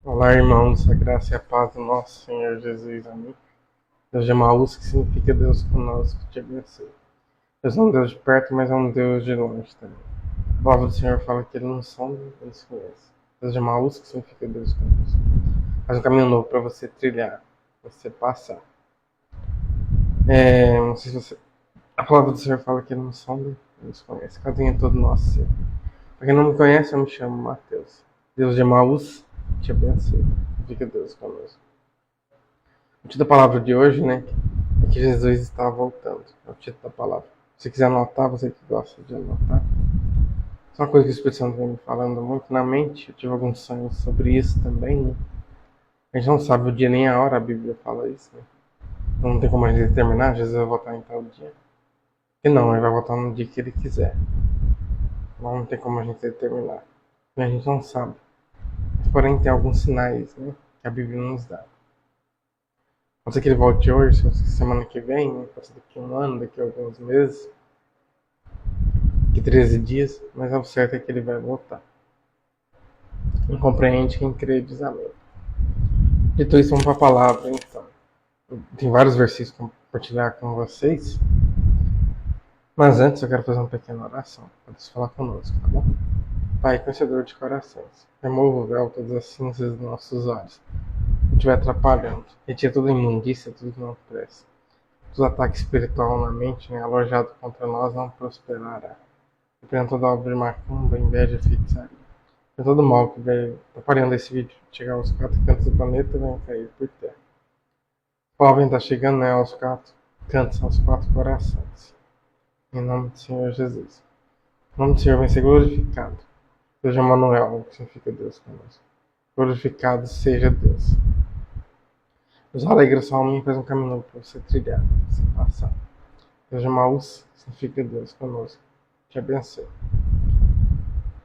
Olá, irmãos, a graça e a paz do nosso Senhor Jesus, amém. Deus de Emaús, que significa Deus conosco, te abençoe. Deus é um Deus de perto, mas é um Deus de longe também. A palavra do Senhor fala que Ele não sonda, Ele nos conhece. Deus de Emaús, que significa Deus conosco. Faz um caminho novo para você trilhar, para você passar. Não sei se você... A palavra do Senhor fala que Ele não sonda, Ele nos conhece. Cadinho todo nosso ser. Para quem não me conhece, eu me chamo Mateus. Deus de Emaús, te abençoe. Fica Deus conosco. O título da palavra de hoje, né, é que Jesus está voltando. É o título da palavra. Se quiser anotar, você que gosta de anotar. Isso é uma coisa que o Espírito Santo vem me falando muito na mente. Eu tive alguns sonhos sobre isso também, né? A gente não sabe o dia nem a hora, a Bíblia fala isso, né? Não tem como a gente determinar, Jesus vai voltar em tal dia. E não, ele vai voltar no dia que ele quiser. Não tem como a gente determinar. E a gente não sabe. Mas, porém, tem alguns sinais, né, que a Bíblia nos dá. Pode ser que ele volte hoje, semana que vem, né? Pode ser daqui a um ano, daqui a alguns meses, daqui a 13 dias, mas o certo é que ele vai voltar. Quem compreende, quem crê, diz amém. Dito isso, vamos para a palavra, então. Tem vários versículos para compartilhar com vocês, mas antes eu quero fazer uma pequena oração, para Deus falar conosco, tá bom? Pai, conhecedor de corações, remova o véu, todas as cinzas dos nossos olhos, que estiver atrapalhando, retira toda imundícia, tudo que não presta. Todo ataque espiritual na mente, né, alojado contra nós, não prosperará. Repreenda toda obra de macumba, inveja, feitiçaria. E todo mal que vai atrapalhando esse vídeo chegar aos quatro cantos do planeta vai cair por terra. O povo está chegando, né, aos quatro cantos, aos quatro corações. Em nome do Senhor Jesus. O nome do Senhor vai ser glorificado. Seja Manuel, que significa Deus conosco. Glorificado seja Deus. Deus alegra sua alma e faz um caminho para você trilhar, para você passar. Seja Maús, que significa Deus conosco. Te abençoe.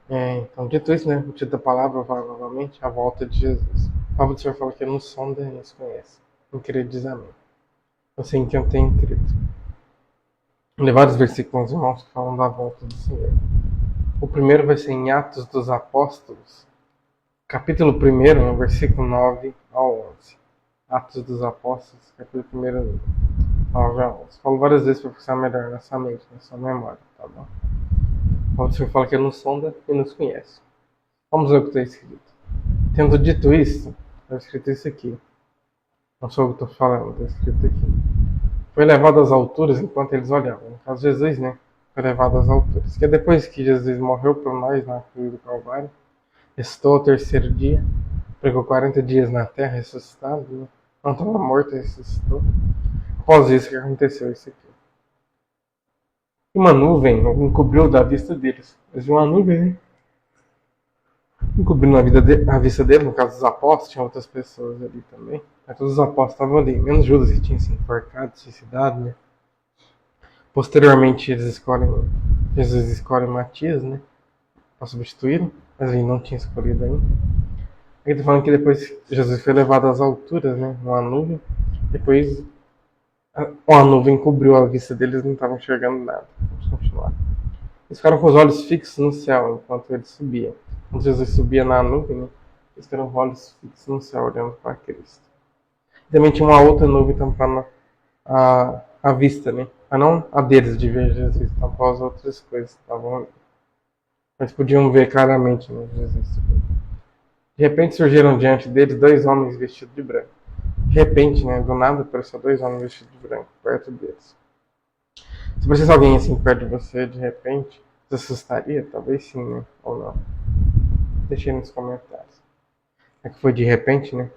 Então, dito isso, né, o título da palavra fala novamente a volta de Jesus. A palavra do Senhor fala que ele nos sonda e nos conhece. Quem crê diz amém. Eu sei em quem eu tenho crido. Vou ler vários versículos, irmãos, que falam da volta do Senhor. O primeiro vai ser em Atos dos Apóstolos, capítulo 1, versículo 9 ao 11. Atos dos Apóstolos, capítulo 1, 9 ao 11. Falo várias vezes para fixar melhor na sua mente, na sua memória, tá bom? O Senhor fala que ele nos sonda e nos conhece. Vamos ver o que está escrito. Tendo dito isso, está escrito isso aqui. Não sou eu que estou falando, está escrito aqui. Foi levado às alturas enquanto eles olhavam. No caso, Jesus, né? Foi levado às alturas. Que é depois que Jesus morreu por nós na cruz do Calvário, ressuscitou ao terceiro dia, pregou 40 dias na terra, ressuscitado, né? Não estava morto, ressuscitou. Após isso, o que aconteceu? Isso aqui. Uma nuvem encobriu da vista deles. Mas uma nuvem, né? Encobrindo a vista dele, no caso dos apóstolos, tinha outras pessoas ali também. Mas todos os apóstolos estavam ali, menos Judas, que tinha se enforcado, suicidado, né? Posteriormente, Jesus escolhe Matias, né? Para substituí-lo, mas ele não tinha escolhido ainda. Ele está falando que depois Jesus foi levado às alturas, né? Numa nuvem. Depois, uma nuvem cobriu a vista deles, não estavam enxergando nada. Vamos continuar. Eles ficaram com os olhos fixos no céu enquanto ele subia. Quando Jesus subia na nuvem, né, eles ficaram com os olhos fixos no céu, olhando para Cristo. E também tinha uma outra nuvem tampando a vista, né? Mas não a deles de ver Jesus, tampou as outras coisas que estavam ali. Mas podiam ver claramente, né, Jesus subindo. De repente surgiram diante deles dois homens vestidos de branco. De repente, né, do nada apareceu dois homens vestidos de branco perto deles. Se aparecesse alguém assim perto de você, de repente, você assustaria? Talvez sim, né? Ou não. Deixei nos comentários. É que foi de repente, né?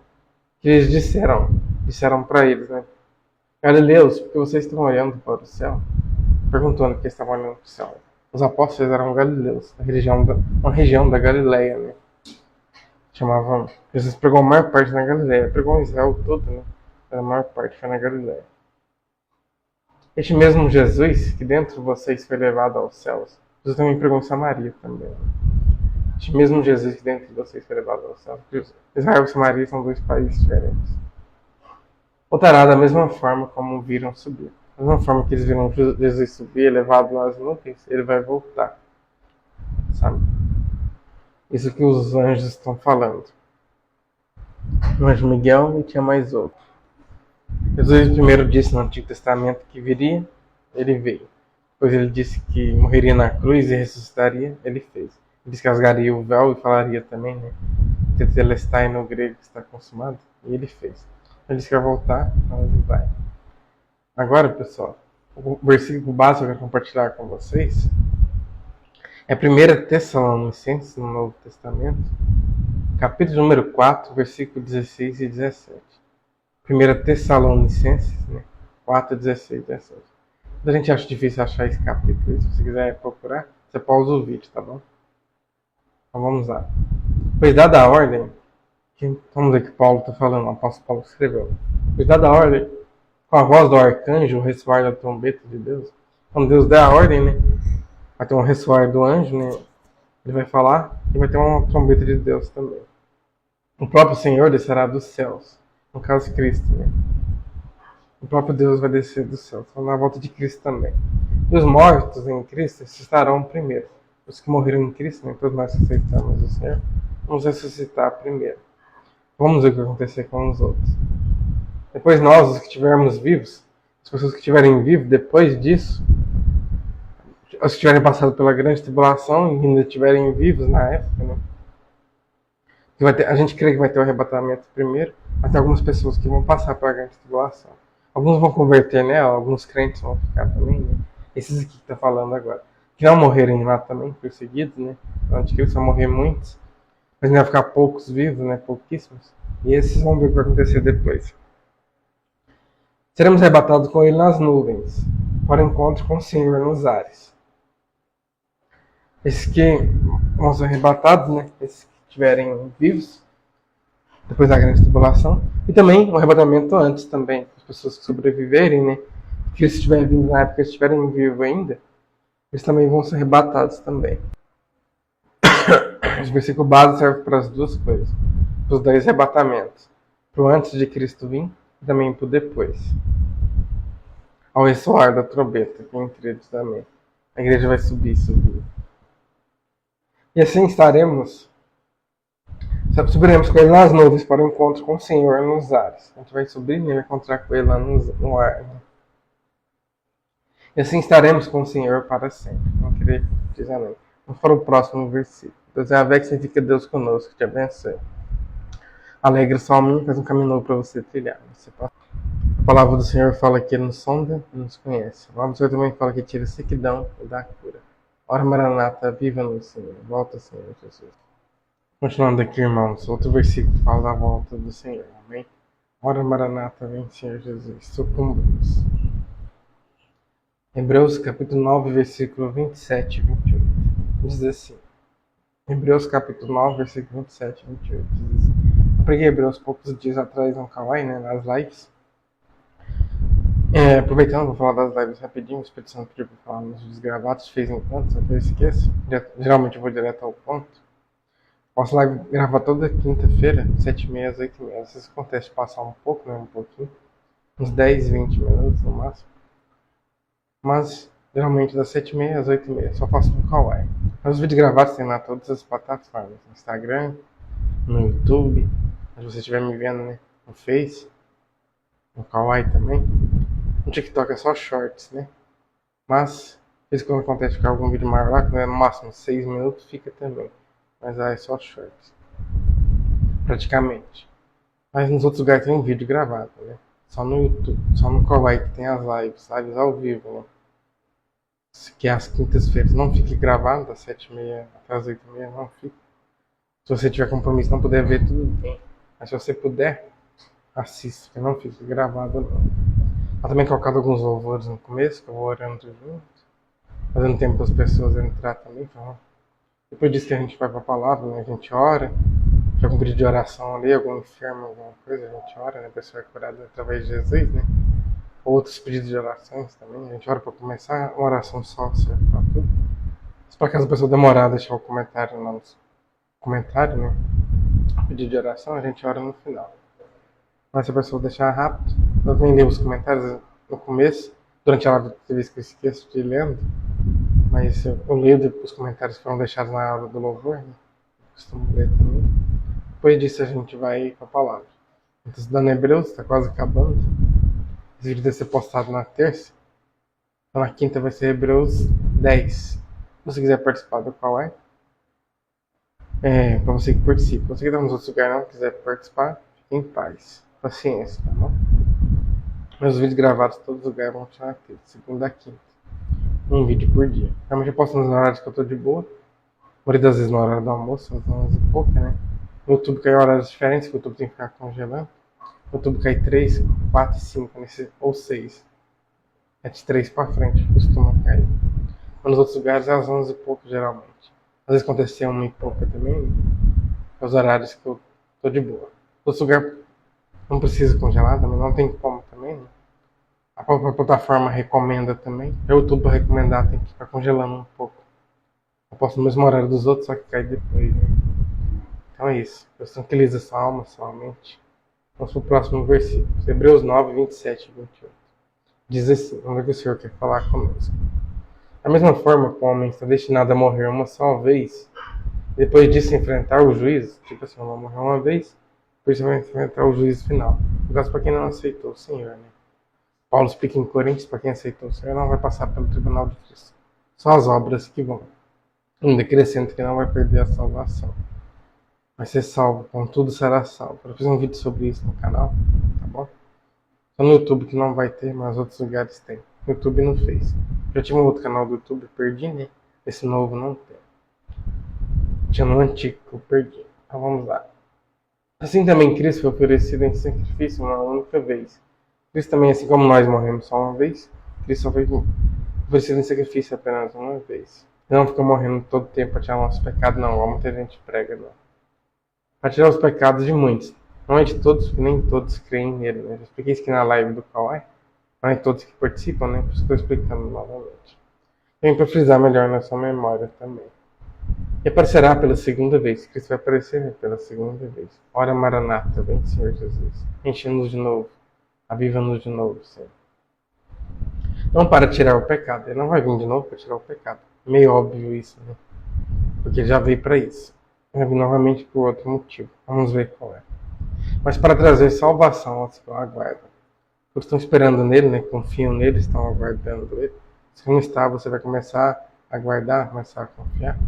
Que eles disseram para eles, né? Galileus, porque vocês estão olhando para o céu? Perguntando porque estavam olhando para o céu. Os apóstolos eram galileus, uma região da Galileia, né? Chamavam. Jesus pregou a maior parte na Galileia, pregou em Israel todo, né? A maior parte foi na Galileia. Este mesmo Jesus, que dentro de vocês foi levado aos céus, Jesus também pregou em Samaria também. Este mesmo Jesus que dentro de vocês foi levado aos céus. Israel e Samaria são dois países diferentes. Voltará da mesma forma como viram subir. Da mesma forma que eles viram Jesus subir, levado nas nuvens, ele vai voltar. Sabe? Isso que os anjos estão falando. o anjo Miguel e tinha mais outro. Jesus primeiro disse no Antigo Testamento que viria, ele veio. Depois ele disse que morreria na cruz e ressuscitaria, ele fez. Ele disse que rasgaria o véu e falaria também, né? Tetelestai no grego está consumado, e ele fez. Ele disse que vai voltar, então ele vai. Agora, pessoal, o versículo básico que eu quero compartilhar com vocês é 1 Tessalonicenses, no Novo Testamento, capítulo número 4, versículo 16 e 17. 1 Tessalonicenses, né? 4, 16 e 17. A gente acha difícil achar esse capítulo, se você quiser procurar, você pausa o vídeo, tá bom? Então vamos lá. Pois dada a ordem, vamos ver o que Paulo está falando, o apóstolo Paulo escreveu. Pois dada a ordem, com a voz do arcanjo, o ressoar da trombeta de Deus. Quando Deus der a ordem, né? Vai ter um ressoar do anjo, né? Ele vai falar e vai ter uma trombeta de Deus também. O próprio Senhor descerá dos céus, no caso Cristo, né? O próprio Deus vai descer dos céus, na volta de Cristo também. E os mortos em Cristo ressuscitarão primeiro. Os que morreram em Cristo, né? Todos nós que aceitamos o Senhor, vamos ressuscitar primeiro. Vamos ver o que vai acontecer com os outros. Depois nós, os que estivermos vivos, as pessoas que estiverem vivos depois disso, os que tiverem passado pela grande tribulação e ainda estiverem vivos na época, né? A gente crê que vai ter o arrebatamento primeiro, mas tem algumas pessoas que vão passar pela grande tribulação. Alguns vão converter nela, alguns crentes vão ficar também, né? Esses aqui que está falando agora. Que não morrerem lá também, perseguidos, né? O anticristo vai morrer muitos, mas ainda vai ficar poucos vivos, né? Pouquíssimos. E esses vão ver o que vai acontecer depois. Seremos arrebatados com ele nas nuvens, para o encontro com o Senhor nos ares. Esses que vão ser arrebatados, né? Esses que estiverem vivos, depois da grande tribulação. E também o arrebatamento antes também, as pessoas que sobreviverem, né? Que eles estiverem vindo na época, estiverem vivos ainda, eles também vão ser arrebatados também. Os versículos básicos servem para as duas coisas. Para os dois arrebatamentos. Para o antes de Cristo vir e também para o depois. Ao ressoar da trombeta, que é entre eles também. A igreja vai subir. E assim subiremos com ele nas nuvens para o encontro com o Senhor nos ares. A gente vai subir e vai encontrar com ele lá no ar. E assim estaremos com o Senhor para sempre. Não queria dizer amém. Vamos para o próximo versículo. Deus é a que significa Deus conosco, te abençoe. Alegre só a mim, faz um caminho novo para você trilhar. A palavra do Senhor fala que Ele nos sonda e nos conhece. A palavra do Senhor também fala que tira a sequidão e dá a cura. Ora, Maranata, viva no Senhor. Volta, Senhor Jesus. Continuando aqui, irmãos, outro versículo fala da volta do Senhor. Amém? Ora, Maranata, vem, Senhor Jesus. Sucumbamos. Hebreus capítulo 9, versículo 27 e 28. Diz assim. Hebreus capítulo 9, versículo 27 e 28. Diz assim. Eu preguei Hebreus poucos dias atrás no Kawaii, né, nas lives. Aproveitando, vou falar das lives rapidinho. A Espírito Santo pediu para falar nos vídeos gravados de vez em quando, só que eu esqueço. Geralmente eu vou direto ao ponto. Posso live gravar toda quinta-feira, 7h30 às 8h30. Às vezes acontece de passar um pouco, né, um pouquinho. Uns 10, 20 minutos no máximo. Mas, geralmente das 7h30 às 8h30. Só faço no Kawaii. Mas os vídeos gravados tem lá todas as plataformas. No Instagram, no YouTube. Se você estiver me vendo, né, no Face. No Kawaii também. No TikTok é só shorts, né? Mas, isso quando acontece ficar algum vídeo maior lá, que é no máximo 6 minutos, fica também. Mas é só shorts. Praticamente. Mas nos outros lugares tem um vídeo gravado, né? Só no YouTube, só no Kawaii que tem as lives ao vivo, né? Que é às quintas-feiras. Não fique gravado das 7h30 até as 8h30, não fique. Se você tiver compromisso não puder ver, tudo bem. Mas se você puder, assista, que não fique gravado não. Eu também colocado alguns louvores no começo, que eu vou orando junto. Fazendo tempo para as pessoas entrar também. Então, depois disso que a gente vai para a palavra, né? A gente ora. Já com um pedido de oração ali, algum enfermo, alguma coisa, a gente ora, né? A pessoa é curada através de Jesus, né? Outros pedidos de orações também. A gente ora para começar, uma oração só serve para tudo. Se por acaso a pessoa demorar, deixar o comentário lá no comentário, né? Pedido de oração, a gente ora no final. Mas se a pessoa deixar rápido, eu também leio os comentários no começo, durante a aula de vez que eu esqueço de ir lendo, mas eu leio os comentários que foram deixados na aula do louvor, né? Eu costumo ler também. Depois disso a gente vai para a palavra. Estou estudando Hebreus, está quase acabando. Esse vídeo deve ser postado na terça. Então na quinta vai ser Hebreus 10. Se você quiser participar do qual para você que participa. Se você que está nos outros lugares não quiser participar, fique em paz. Paciência, tá bom? Meus vídeos gravados em todos os lugares vão continuar aqui, segunda a quinta. Um vídeo por dia. Realmente eu posto nos horários que eu tô de boa. A maioria das vezes no horário do almoço, às 11 e pouca, né? No YouTube cai horários diferentes, que o YouTube tem que ficar congelando. No YouTube cai 3, 4 e 5, ou 6. É de 3 pra frente, costuma cair. Mas nos outros lugares é às 11 e pouco, geralmente. Às vezes acontece 1 e pouca também. É os horários que eu tô de boa. Outros lugares não precisa congelar também, não tem como também, né? A própria plataforma recomenda também. O YouTube para recomendar tem que ficar congelando um pouco. Eu posto no mesmo horário dos outros, só que cai depois, né? Então é isso. Deus tranquiliza sua alma, sua mente. Vamos para o próximo versículo. Hebreus 9, 27 e 28. Diz assim, vamos ver o que o Senhor quer falar conosco. Da mesma forma que o homem está destinado a morrer uma só vez, depois disso enfrentar o juízo, tipo assim, vai morrer uma vez, depois você vai enfrentar o juízo final. No caso, para quem não aceitou o Senhor, né? Paulo explica em Coríntios, para quem aceitou o Senhor, não vai passar pelo tribunal de Cristo. Só as obras que vão. Ainda crescendo que não vai perder a salvação. Vai ser salvo, contudo será salvo. Eu fiz um vídeo sobre isso no canal, tá bom? Só no YouTube que não vai ter, mas outros lugares tem. No YouTube não fez. Já tinha um outro canal do YouTube, perdi, né? Esse novo não tem. Tinha no antigo que eu perdi. Então vamos lá. Assim também Cristo foi oferecido em sacrifício uma única vez. Cristo também, assim como nós morremos só uma vez, Cristo só foi oferecido em sacrifício apenas uma vez. Não fica morrendo todo tempo para tirar nossos pecados, não, igual muita gente prega, não. Para tirar os pecados de muitos. Não é de todos, porque nem todos creem nele, né? Já expliquei isso aqui na live do Kawai. Não é todos que participam, né? Por isso que eu estou explicando novamente. Tem para frisar melhor na sua memória também. E aparecerá pela segunda vez. Cristo vai aparecer, né? Pela segunda vez. Ora Maranata, vem Senhor Jesus. Enche-nos de novo. Aviva-nos de novo, Senhor. Não para tirar o pecado. Ele não vai vir de novo para tirar o pecado. Meio óbvio isso, né? Porque ele já veio para isso. Vai vir novamente por outro motivo. Vamos ver qual é. Mas para trazer salvação aos que o aguardam. Todos estão esperando nele, né? Confiam nele, estão aguardando ele. Se não está, você vai começar a aguardar, começar a confiar.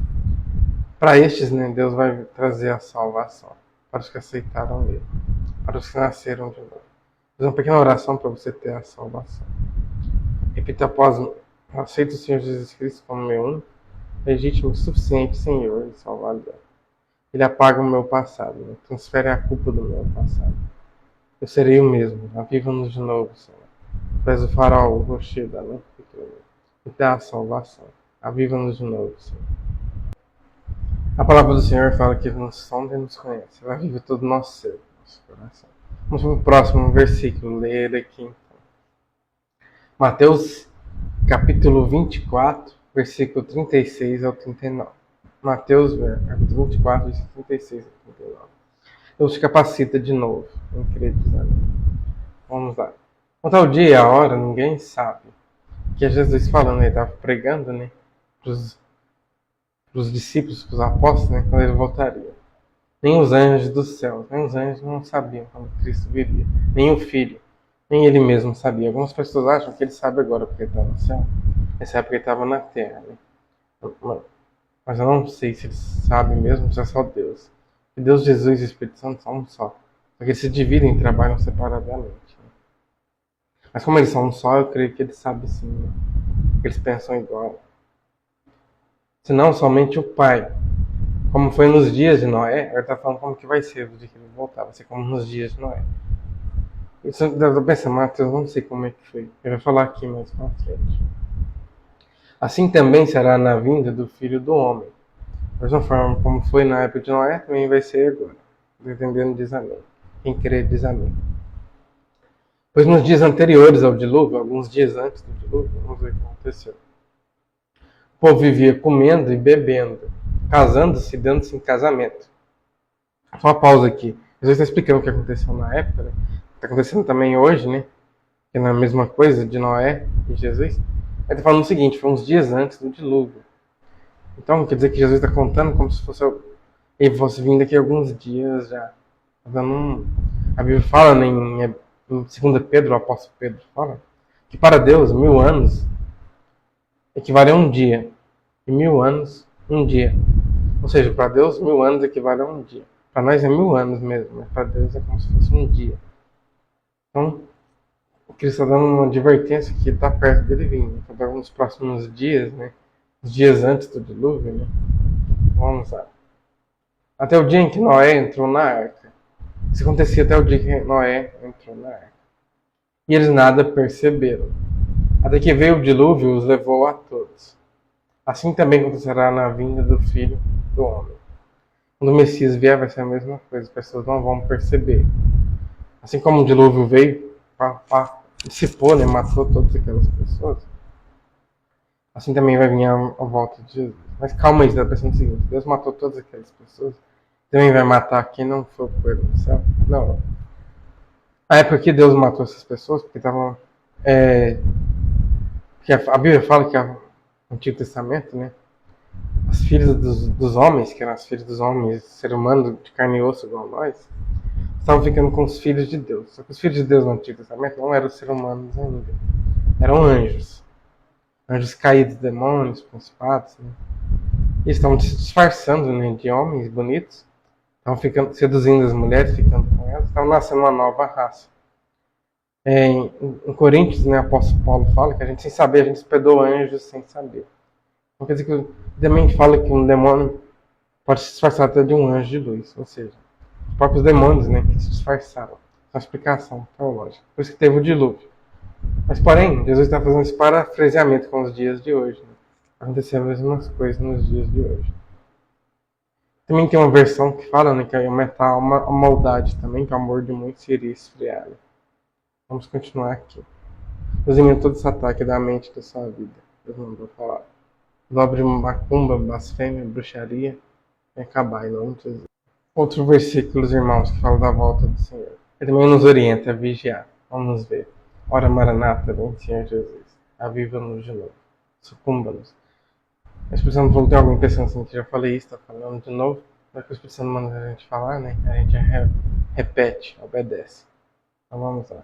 Para estes, né, Deus vai trazer a salvação. Para os que aceitaram ele. Para os que nasceram de novo. Fazer uma pequena oração para você ter a salvação. Repita após mim. Aceito o Senhor Jesus Cristo como meu único, legítimo e suficiente Senhor e Salvador. Ele apaga o meu passado, né? Transfere a culpa do meu passado. Eu serei o mesmo. Aviva-nos de novo, Senhor. Tu és o farol, o rochedo da noite futura. E dá a salvação. Aviva-nos de novo, Senhor. A palavra do Senhor fala que Ele nos sonda e nos conhece. Ela vive todo o nosso ser, nosso coração. Vamos para o próximo versículo. Ler aqui então. Mateus capítulo 24, versículo 36 ao 39. Mateus, capítulo 24, versículo 36 ao 39. Deus te capacita de novo em crer. Vamos lá. Quanto ao dia e a hora, ninguém sabe. Que é Jesus falando, ele estava pregando, né? Para os discípulos, para os apóstolos, né? Quando ele voltaria. Nem os anjos do céu, nem os anjos não sabiam quando Cristo viria. Nem o Filho. Nem ele mesmo sabia. Algumas pessoas acham que ele sabe agora porque ele está no céu. Ele sabe porque ele estava na terra. Né? Mas eu não sei se ele sabe mesmo, se é só Deus. E Deus, Jesus e o Espírito Santo são um só. Porque eles se dividem e trabalham separadamente. Né? Mas como eles são um só, eu creio que ele sabe sim. Né? Eles pensam igual. Senão somente o Pai. Como foi nos dias de Noé, ele está falando como que vai ser o dia que ele voltar. Vai ser como nos dias de Noé. Isso eu penso, Mateus, não sei como é que foi. Ele vai falar aqui mais pra frente. Assim também será na vinda do Filho do Homem. Da mesma forma como foi na época de Noé, também vai ser agora. Entendendo diz amém. Quem crer diz amém. Pois nos dias anteriores ao dilúvio, alguns dias antes do dilúvio, vamos ver o que aconteceu. O povo vivia comendo e bebendo, casando-se e dando-se em casamento. Só uma pausa aqui. Jesus está explicando o que aconteceu na época, né? Está acontecendo também hoje, né? Que não é a mesma coisa de Noé e Jesus. Ele está falando o seguinte, foi uns dias antes do dilúvio. Então, quer dizer que Jesus está contando como se fosse ele fosse vir daqui a alguns dias já. A Bíblia fala, né, em 2 Pedro, o apóstolo Pedro fala, que para Deus 1000 anos equivale a um dia. E 1000 anos, um dia. Ou seja, para Deus 1000 anos equivale a um dia. Para nós é 1000 anos mesmo, mas para Deus é como se fosse um dia. Então, o Cristo está dando uma advertência que está perto dele vir. Né? Então, nos próximos dias, né? Os dias antes do dilúvio, né? Vamos lá. Até o dia em que Noé entrou na arca. Isso acontecia até o dia que Noé entrou na arca. E eles nada perceberam. Até que veio o dilúvio e os levou a todos. Assim também acontecerá na vinda do Filho do Homem. Quando o Messias vier, vai ser a mesma coisa. As pessoas não vão perceber. Assim como o dilúvio veio, dissipou, né, matou todas aquelas pessoas. Assim também vai vir a volta de Jesus. Mas calma aí, você está pensando o seguinte: Deus matou todas aquelas pessoas, também vai matar quem não for por ele no céu? Não. A época que Deus matou essas pessoas, porque estavam. Porque a Bíblia fala que no Antigo Testamento, né? As filhas dos homens, que eram as filhas dos homens, ser humano de carne e osso igual a nós, estavam ficando com os filhos de Deus. Só que os filhos de Deus no Antigo Testamento não eram seres humanos ainda. Eram anjos. Anjos caídos, demônios, principados. Né? E estavam se disfarçando, né, de homens bonitos. Estavam seduzindo as mulheres, ficando com elas. Estavam nascendo uma nova raça. Em Coríntios, né, o apóstolo Paulo fala que a gente, sem saber, a gente hospedou anjos sem saber. Então quer dizer que também fala que um demônio pode se disfarçar até de um anjo de luz. Ou seja, os próprios demônios, né, que se disfarçaram. É uma explicação teológica. Por isso que teve o dilúvio. Mas, porém, Jesus está fazendo esse parafraseamento com os dias de hoje. Né? Acontecer as mesmas coisas nos dias de hoje. Também tem uma versão que fala, né, que ia aumentar a maldade também, que o amor de muitos iria esfriar. Né? Vamos continuar aqui. Deus inventou todo esse ataque da mente da sua vida. Deus mandou falar. Dobre macumba, blasfêmia, bruxaria e acabar em nome de Jesus. Outro versículo, irmãos, que fala da volta do Senhor. Ele também nos orienta a vigiar. Vamos ver. Ora, Maranata, vem Senhor Jesus. Aviva-nos de novo. Sucumba-nos. A Espírito Santo falou que tem alguma impressão assim, que já falei isso, está falando de novo. Mas que o Espírito Santo manda a gente falar, né? A gente repete, obedece. Então vamos lá.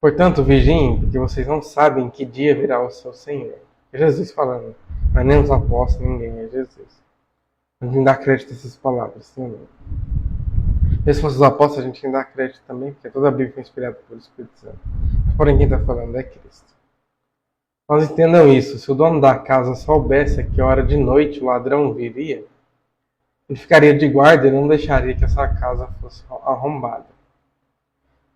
Portanto, vigiem, porque vocês não sabem que dia virá o seu Senhor. É Jesus falando. Mas nem os apóstolos, ninguém, é Jesus. A gente não dá crédito a essas palavras, sim ou não? Se fosse os apóstolos, a gente tem que dar crédito também, porque toda a Bíblia foi inspirada pelo Espírito Santo. Porém, quem está falando é Cristo. Mas entendam isso, se o dono da casa soubesse a que hora de noite o ladrão viria, ele ficaria de guarda e não deixaria que essa casa fosse arrombada.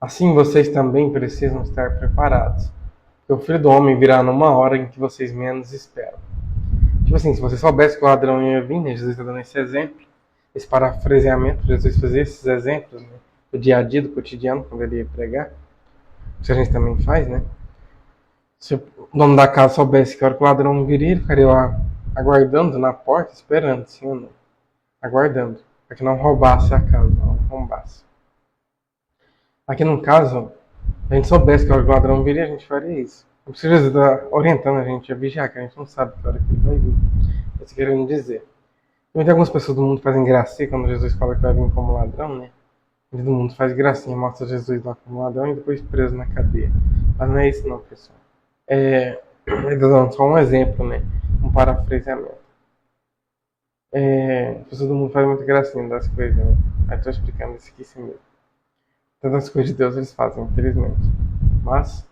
Assim vocês também precisam estar preparados, porque o Filho do Homem virá numa hora em que vocês menos esperam. Tipo assim, se você soubesse que o ladrão ia vir, né, Jesus está dando esse exemplo, esse parafraseamento, Jesus fazia esses exemplos, né, do dia a dia, do cotidiano, quando ele ia pregar, isso a gente também faz, né? Se o dono da casa soubesse que a hora que o ladrão viria, ele ficaria lá aguardando na porta, esperando, sim ou não? Aguardando, para que não roubasse a casa, não arrombasse. Aqui no caso, a gente soubesse que a hora que o ladrão viria, a gente faria isso. Não precisa estar orientando a gente a vigiar, que a gente não sabe que hora que ele vai vir. É isso que eu querendo dizer. Também tem algumas pessoas do mundo que fazem gracinha quando Jesus fala que vai vir como ladrão, né? Todo mundo faz gracinha, mostra Jesus lá como ladrão e depois preso na cadeia. Mas não é isso não, pessoal. Só um exemplo, né? Um parafraseamento. As pessoas do mundo fazem muita gracinha das coisas, né? Aí estou explicando isso aqui sim mesmo. Todas as coisas de Deus eles fazem, infelizmente. Mas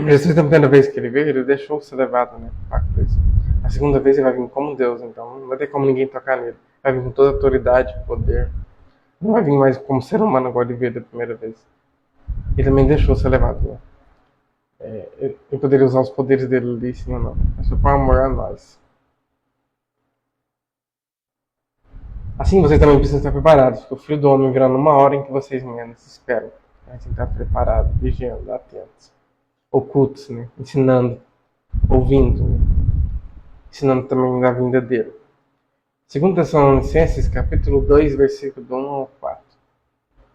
Jesus, na primeira vez que ele veio, ele deixou ser levado, né? Pra cruz. A segunda vez ele vai vir como Deus, então não vai ter como ninguém tocar nele. Vai vir com toda a autoridade, poder. Não vai vir mais como ser humano igual ele veio da primeira vez. Ele também deixou ser levado, né? Ele poderia usar os poderes dele ali, sim ou não. Mas foi por amor a nós. Assim vocês também precisam estar preparados, porque o Filho do Homem virá numa hora em que vocês menos esperam. A gente tem que estar preparado, vigiando, atentos. Ocultos, né? Ensinando, ouvindo, né? Ensinando também da vinda dele. 2 Tessalonicenses, capítulo 2, versículo 1 ao 4.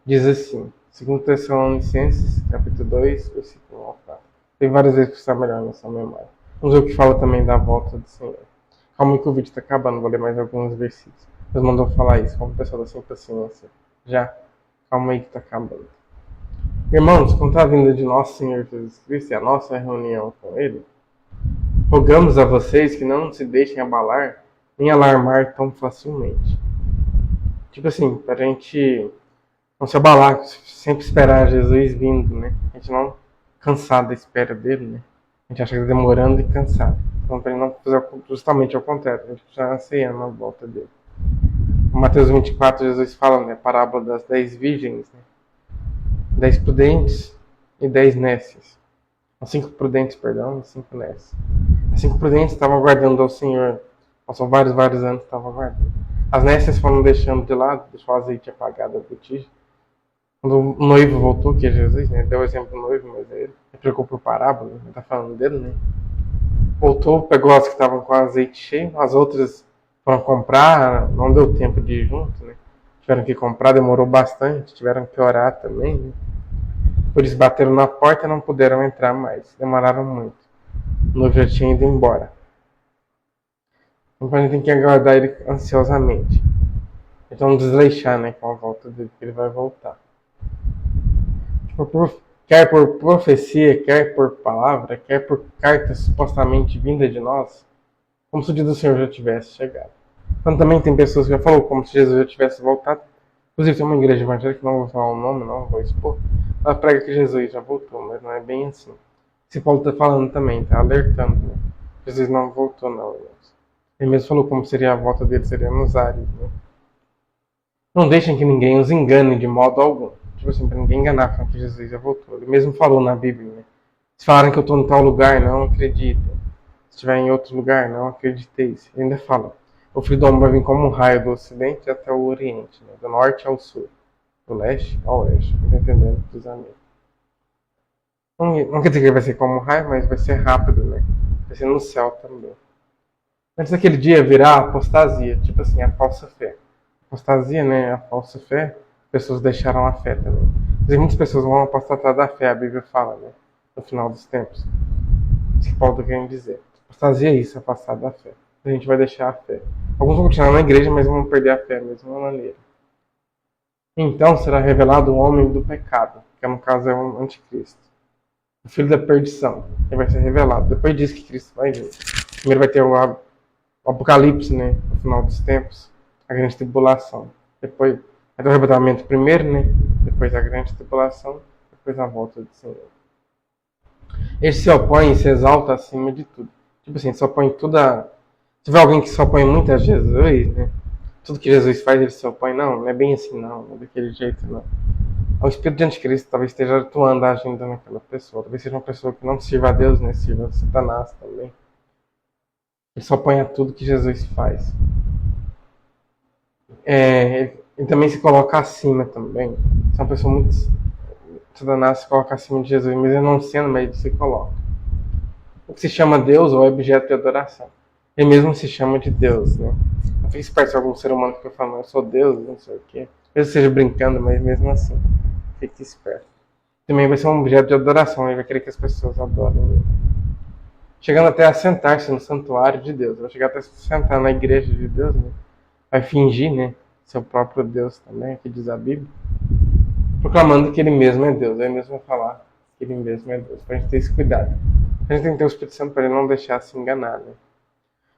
Diz assim, 2 Tessalonicenses, capítulo 2, versículo 1 ao 4. Tem várias vezes que está melhor nessa memória. Vamos ver o que fala também da volta do Senhor. Calma que o vídeo está acabando, vou ler mais alguns versículos. Deus mandou falar isso, como pessoa da sem paciência. Já, calma aí que tá acabando. Irmãos, quanto à vinda de nosso Senhor Jesus Cristo e a nossa reunião com Ele, rogamos a vocês que não se deixem abalar nem alarmar tão facilmente. Tipo assim, pra gente não se abalar, sempre esperar Jesus vindo, né? A gente não cansar da espera dele, né? A gente acha que tá demorando e cansado. Então, pra gente não fazer justamente ao contrário, a gente precisa ansiar na volta dele. Em Mateus 24, Jesus fala, né? A parábola das 10 virgens, né? 10 prudentes e 10 nécias. As 5 prudentes, perdão, e 5 nécias. As 5 prudentes estavam aguardando ao Senhor. Passou vários anos estavam aguardando. As nécias foram deixando de lado, deixou o azeite apagado da botija. Quando o noivo voltou, que é Jesus, né? Deu o exemplo do noivo, mas ele trocou por parábola, né? Tá falando dele, né? Voltou, pegou as que estavam com o azeite cheio, as outras foram comprar, não deu tempo de ir junto, né? Tiveram que comprar, demorou bastante, tiveram que orar também, né? Por isso bateram na porta e não puderam entrar mais, demoraram muito. O noivo já tinha ido embora. Então a gente tem que aguardar ele ansiosamente. Então não desleixar, né, com a volta dele, que ele vai voltar. Quer por profecia, quer por palavra, quer por carta supostamente vinda de nós, como se o dia do Senhor já tivesse chegado. Então também tem pessoas que já falou como se Jesus já tivesse voltado. Inclusive tem uma igreja evangélica, que não vou falar o nome, não vou expor, ela prega que Jesus já voltou, mas não é bem assim. Esse Paulo está falando também, está alertando, né? Jesus não voltou, não, irmãos. Ele mesmo falou como seria a volta dele, seria nos ares, né? Não deixem que ninguém os engane de modo algum. Tipo assim, para ninguém enganar com que Jesus já voltou. Ele mesmo falou na Bíblia, né? Se falarem que eu estou em tal lugar, não acreditem. Se estiver em outro lugar, não acrediteis. Ele ainda fala, o Filho do Homem vai vir como um raio do ocidente até o oriente, né? Do norte ao sul, do leste ao oeste. Não entendendo dos amigos. Não quer dizer que ele vai ser como um raio, mas vai ser rápido, né? Vai ser no céu também. Antes daquele dia virá a apostasia, tipo assim, a falsa fé. Apostasia, né? A falsa fé, pessoas deixaram a fé também. Mas muitas pessoas vão apostatar da fé, a Bíblia fala, né? No final dos tempos. Isso que Paulo está querendo dizer. Apostasia é isso, afastar da fé. A gente vai deixar a fé. Alguns vão continuar na igreja, mas vão perder a fé, mesma maneira. Então será revelado o homem do pecado, que no caso é o anticristo. O filho da perdição. Ele vai ser revelado. Depois diz que Cristo vai vir. Primeiro vai ter o Apocalipse, né? No final dos tempos. A grande tribulação. Depois vai ter o arrebatamento primeiro, né? Depois a grande tribulação. Depois a volta do Senhor. Ele se opõe e se exalta acima de tudo. Tipo assim, se opõe tudo a... Se tiver alguém que se opõe muito a Jesus, né? Tudo que Jesus faz, ele se opõe. Não é bem assim, não é daquele jeito, não. O espírito de anticristo talvez esteja atuando, agindo naquela pessoa. Talvez seja uma pessoa que não sirva a Deus, né? Sirva a Satanás também. Ele se opõe a tudo que Jesus faz. Ele também se coloca acima também. É uma pessoa muito... Satanás se coloca acima de Jesus, mesmo ele não sendo, mas ele se coloca. O que se chama Deus ou é objeto de adoração. Ele mesmo se chama de Deus, né? Não fica esperto se algum ser humano fica falando, eu sou Deus, não sei o quê. Mesmo seja brincando, mas mesmo assim, fique esperto. Também vai ser um objeto de adoração, ele vai querer que as pessoas adorem ele. Chegando até a sentar-se no santuário de Deus, vai chegar até a sentar na igreja de Deus, né? Vai fingir, né? Ser o próprio Deus também, que diz a Bíblia. Proclamando que ele mesmo é Deus. Aí mesmo vai falar que ele mesmo é Deus. Pra gente ter esse cuidado. A gente tem que ter o Espírito Santo para ele não deixar se enganar, né?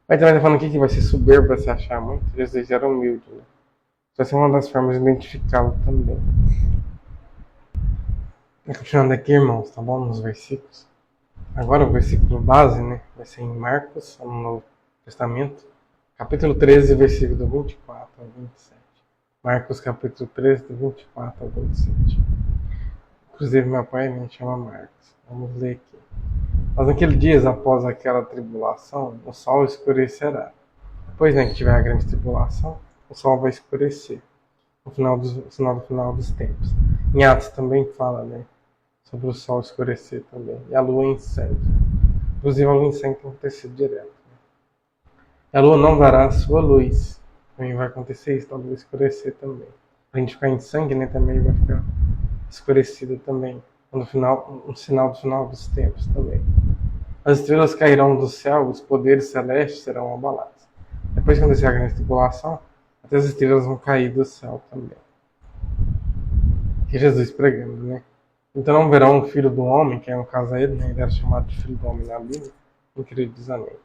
Mas também tá falando aqui que vai ser soberbo para se achar muito. Jesus era humilde, né? Isso vai ser uma das formas de identificá-lo também. Continuando aqui, irmãos, tá bom? Nos versículos. Agora o versículo base, né? Vai ser em Marcos, no Novo Testamento. Capítulo 13, versículo do 24 ao 27. Marcos, capítulo 13, do 24 ao 27. Inclusive, meu pai me chama Marcos. Vamos ler aqui. Mas naqueles dias, após aquela tribulação, o sol escurecerá. Depois, né, que tiver a grande tribulação, o sol vai escurecer. No final dos tempos. Em Atos também fala, né, sobre o sol escurecer também. E a lua em sangue. Inclusive, a lua em sangue tem acontecido direto. Né? A lua não dará a sua luz. Também vai acontecer isso, a lua escurecer também. A gente ficar em sangue, né, também vai ficar escurecida também. No final, um sinal do final dos tempos também. As estrelas cairão do céu, os poderes celestes serão abalados. Depois que acontecer a grande tribulação, Até as estrelas vão cair do céu também. Que Jesus pregando, né? Então não verá um filho do homem, que é no caso ele, né? Ele era chamado de filho do homem na Bíblia, incríveis amém.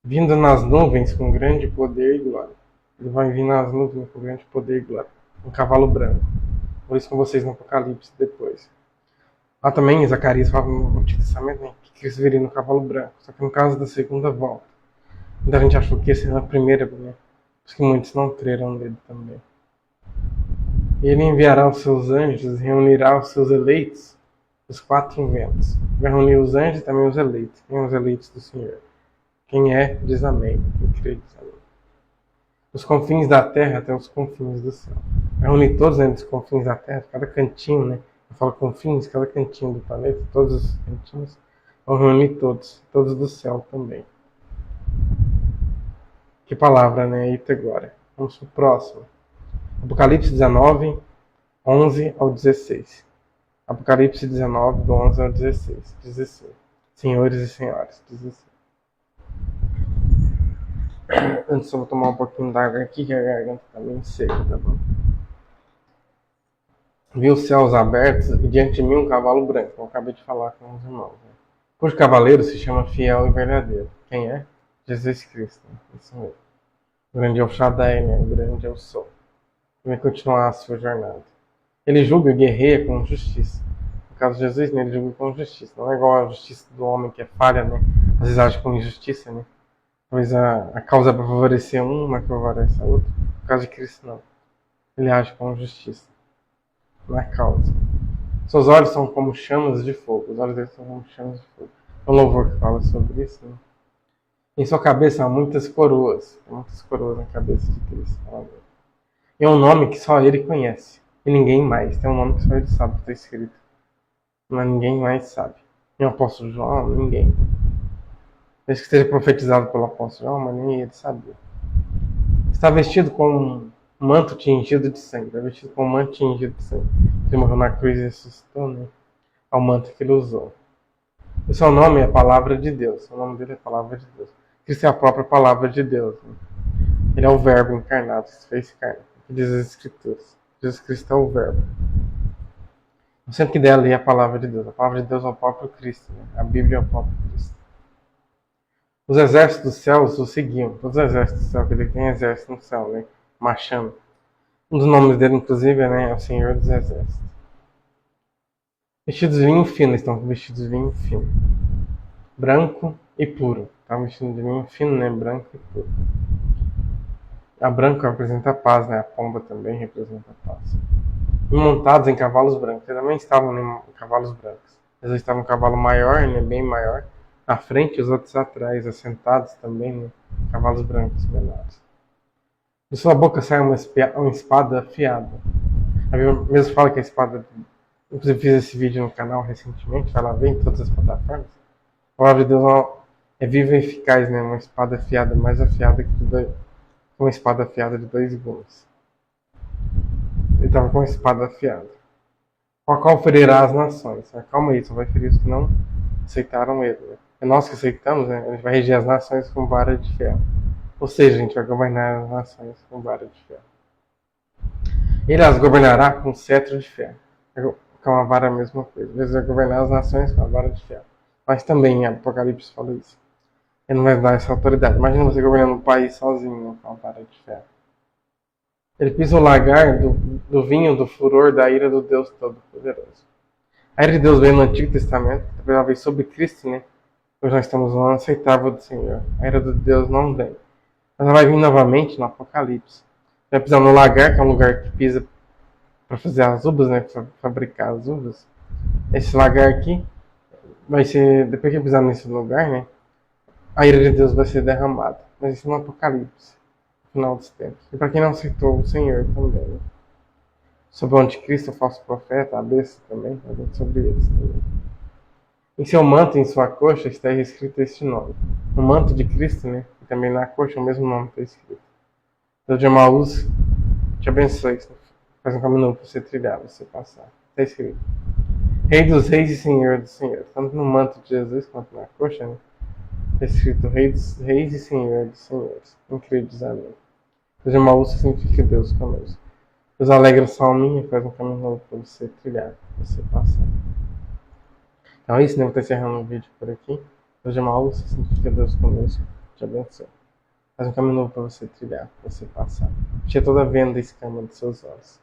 Vindo nas nuvens com grande poder e glória. Ele vai vir nas nuvens com grande poder e glória. Um cavalo branco. Vou isso com vocês no Apocalipse depois. Lá também, Zacarias fala no Antigo Testamento, né, que Cristo viria no cavalo branco. Só que no caso da segunda volta. Muita gente achou que ia ser na primeira, né? Por que muitos não creram nele também. Ele enviará os seus anjos e reunirá os seus eleitos dos quatro ventos. Vai reunir os anjos e também os eleitos. Quem são os eleitos do Senhor? Quem é, diz amém. Quem crê, diz amém. Dos confins da terra até os confins do céu. Vai reunir todos, né, dos confins da terra, cada cantinho, né? Eu falo confins, cada cantinho do planeta, todos os cantinhos. Vão reunir todos do céu também. Que palavra, né? Eita agora. Vamos pro próximo. Apocalipse 19, 11 ao 16. Apocalipse 19, do 11 ao 16. Diz assim: Senhores e senhoras, diz assim. Antes eu vou tomar um pouquinho d'água aqui, que a garganta tá meio seca, tá bom? Vi os céus abertos e diante de mim um cavalo branco. Eu acabei de falar com os irmãos. Né? Cujo cavaleiro se chama Fiel e Verdadeiro. Quem é? Jesus Cristo. Isso mesmo. O grande é o Shaddai, né? O grande é o Sol. Ele vai continuar a sua jornada. Ele julga e guerreia com justiça. No caso de Jesus, né, ele julga com justiça. Não é igual a justiça do homem que é falha, né? Às vezes age com injustiça, né? Talvez a causa é para favorecer um, mas favorece a outra. No caso de Cristo, não. Ele age com justiça. Não é causa. Seus olhos são como chamas de fogo. Os olhos dele são como chamas de fogo. É um louvor que fala sobre isso, né? Em sua cabeça há muitas coroas. Tem muitas coroas na cabeça de Cristo. E é um nome que só ele conhece. E ninguém mais. Tem um nome que só ele sabe que está escrito. Mas ninguém mais sabe. Nem o apóstolo João, ninguém. Desde que seja profetizado pelo apóstolo João, mas nem ele sabia. Está vestido com um manto tingido de sangue. Está vestido com um manto tingido de sangue. Ele morreu na cruz e ressuscitou, né? Ao manto que ele usou. O seu nome é a palavra de Deus. O nome dele é a palavra de Deus. Cristo é a própria palavra de Deus. Né? Ele é o verbo encarnado, que se fez carne. Que diz as Escrituras. Jesus Cristo é o verbo. Eu sempre que der ali a palavra de Deus. A palavra de Deus é o próprio Cristo. Né? A Bíblia é o próprio Cristo. Os exércitos dos céus o seguiam. Todos os exércitos do céu, que ele tem exército no céu, né? Marchando. Um dos nomes dele, inclusive, né, é o Senhor dos Exércitos. Vestidos de vinho fino, eles estão vestidos de vinho fino. Branco e puro. Estão vestidos de vinho fino, né? Branco e puro. A branco representa a paz, né? A pomba também representa a paz. E montados em cavalos brancos. Eles também estavam em cavalos brancos. Eles estavam em um cavalo maior, né? Bem maior. À frente e os outros atrás, assentados também, né? Cavalos brancos menores. De sua boca sai uma espada afiada. A Bíblia mesmo fala que a espada... Inclusive fiz esse vídeo no canal recentemente, vai lá ver em todas as plataformas. A palavra de Deus é viva e eficaz, né? Uma espada afiada, mais afiada que uma espada afiada de 2 gumes. Ele estava com uma espada afiada. Com a qual ferirá as nações. Calma aí, só vai ferir os que não aceitaram ele. Né? É nós que aceitamos, né? A gente vai reger as nações com vara de ferro. Ou seja, a gente vai governar as nações com vara de ferro. Ele as governará com cetro de ferro. Com a vara é a mesma coisa. Ele vai governar as nações com a vara de ferro. Mas também em Apocalipse fala isso. Ele não vai dar essa autoridade. Imagina você governando um país sozinho com a vara de ferro. Ele pisa o lagar do vinho do furor da ira do Deus Todo-Poderoso. A ira de Deus veio no Antigo Testamento, talvez ela veio sobre Cristo, né? Hoje nós estamos no ano aceitável do Senhor. A ira de Deus não vem. Mas ela vai vir novamente no Apocalipse. Vai pisar no lagar, que é um lugar que pisa para fazer as uvas, né? Para fabricar as uvas. Esse lagar aqui vai ser, depois que pisar nesse lugar, né? A ira de Deus vai ser derramada. Mas isso no Apocalipse, no final dos tempos. E para quem não aceitou o Senhor também, né? Sobre o anticristo, o falso profeta, a besta também, sobre eles também. Em seu manto e em sua coxa está escrito este nome. No manto de Cristo, né? E também na coxa o mesmo nome está escrito. Deus de Emaús te abençoe. Faz um caminho para você trilhar, você passar. Está escrito. Rei dos reis e Senhor dos senhores. Tanto no manto de Jesus quanto na coxa, né? Está escrito Rei dos reis e Senhor dos senhores. Incríveis, amém. Deus de mau uso significa Deus conosco. Deus alegra sua alminha e faz um caminho novo para você trilhar, para você passar. Então é isso, né? Vou estar encerrando o vídeo por aqui. Deus de mau uso significa Deus conosco. Te abençoe. Faz um caminho novo para você trilhar, para você passar. Tira toda a venda e escama dos seus olhos.